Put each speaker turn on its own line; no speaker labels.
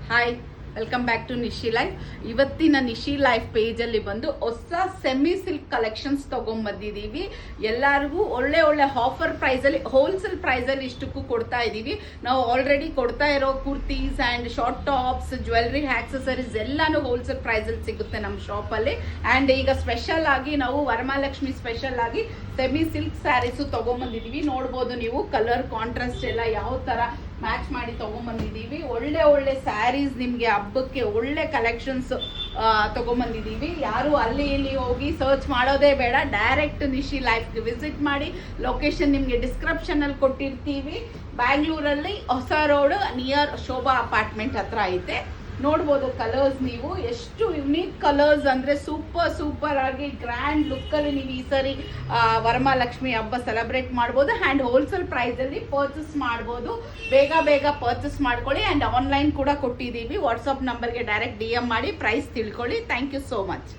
Hi, welcome back to Nishi life. ಇವತ್ತಿನ Nishi life ಪೇಜಲ್ಲಿ ಬಂದು ಹೊಸ ಸೆಮಿ ಸಿಲ್ಕ್ ಕಲೆಕ್ಷನ್ಸ್ ತೊಗೊಂಬಂದಿದ್ದೀವಿ. ಎಲ್ಲರಿಗೂ ಒಳ್ಳೆ ಆಫರ್ ಪ್ರೈಸಲ್ಲಿ, ಹೋಲ್ಸೇಲ್ ಪ್ರೈಸಲ್ಲಿ ಇಷ್ಟಕ್ಕೂ ಕೊಡ್ತಾ ಇದ್ದೀವಿ. ನಾವು ಆಲ್ರೆಡಿ ಕೊಡ್ತಾ ಇರೋ kurtis and short tops, jewellery, accessories ಎಲ್ಲಾನು ಹೋಲ್ಸೇಲ್ ಪ್ರೈಸಲ್ಲಿ ಸಿಗುತ್ತೆ ನಮ್ಮ ಶಾಪಲ್ಲಿ. ಆ್ಯಂಡ್ ಈಗ ಸ್ಪೆಷಲ್ ಆಗಿ ನಾವು ವರಮಹಾಲಕ್ಷ್ಮಿ ಸ್ಪೆಷಲ್ ಆಗಿ ಸೆಮಿ ಸಿಲ್ಕ್ ಸ್ಯಾರೀಸು ತೊಗೊಂಬಂದಿದ್ದೀವಿ. ನೋಡ್ಬೋದು ನೀವು ಕಲರ್ ಕಾಂಟ್ರಾಸ್ಟ್ ಎಲ್ಲ ಯಾವ ಥರ ಮ್ಯಾಚ್ ಮಾಡಿ ತೊಗೊಂಬಂದಿದ್ದೀವಿ. ಒಳ್ಳೆ ಸ್ಯಾರೀಸ್ ನಿಮಗೆ ಹಬ್ಬಕ್ಕೆ ಒಳ್ಳೆ ಕಲೆಕ್ಷನ್ಸ್ ತೊಗೊಂಬಂದಿದ್ದೀವಿ. ಯಾರು ಅಲ್ಲಿ ಇಲ್ಲಿ ಹೋಗಿ ಸರ್ಚ್ ಮಾಡೋದೇ ಬೇಡ, ಡೈರೆಕ್ಟ್ ನಿಶಿ ಲೈಫ್ಗೆ ವಿಸಿಟ್ ಮಾಡಿ. ಲೊಕೇಶನ್ ನಿಮಗೆ ಡಿಸ್ಕ್ರಿಪ್ಷನಲ್ಲಿ ಕೊಟ್ಟಿರ್ತೀವಿ. ಬ್ಯಾಂಗ್ಳೂರಲ್ಲಿ ಹೊಸ ರೋಡ್ ನಿಯರ್ ಶೋಭಾ ಅಪಾರ್ಟ್ಮೆಂಟ್ ಹತ್ರ ಐತೆ. ನೋಡ್ಬೋದು ಕಲರ್ಸ್ ನೀವು, ಎಷ್ಟು ಯುನೀಕ್ ಕಲರ್ಸ್ ಅಂದರೆ ಸೂಪರ್ ಆಗಿ ಗ್ರ್ಯಾಂಡ್ ಲುಕ್ಕಲ್ಲಿ ನೀವು ಈ ಸರಿ ವರಮಹಾಲಕ್ಷ್ಮಿ ಹಬ್ಬ ಸೆಲೆಬ್ರೇಟ್ ಮಾಡ್ಬೋದು. ಆ್ಯಂಡ್ ಹೋಲ್ಸೇಲ್ ಪ್ರೈಸಲ್ಲಿ ಪರ್ಚೇಸ್ ಮಾಡ್ಬೋದು. ಬೇಗ ಪರ್ಚೇಸ್ ಮಾಡ್ಕೊಳ್ಳಿ. ಆ್ಯಂಡ್ ಆನ್ಲೈನ್ ಕೂಡ ಕೊಟ್ಟಿದ್ದೀವಿ. ವಾಟ್ಸಪ್ ನಂಬರ್ಗೆ ಡೈರೆಕ್ಟ್ DM ಮಾಡಿ ಪ್ರೈಸ್ ತಿಳ್ಕೊಳ್ಳಿ. Thank you so much.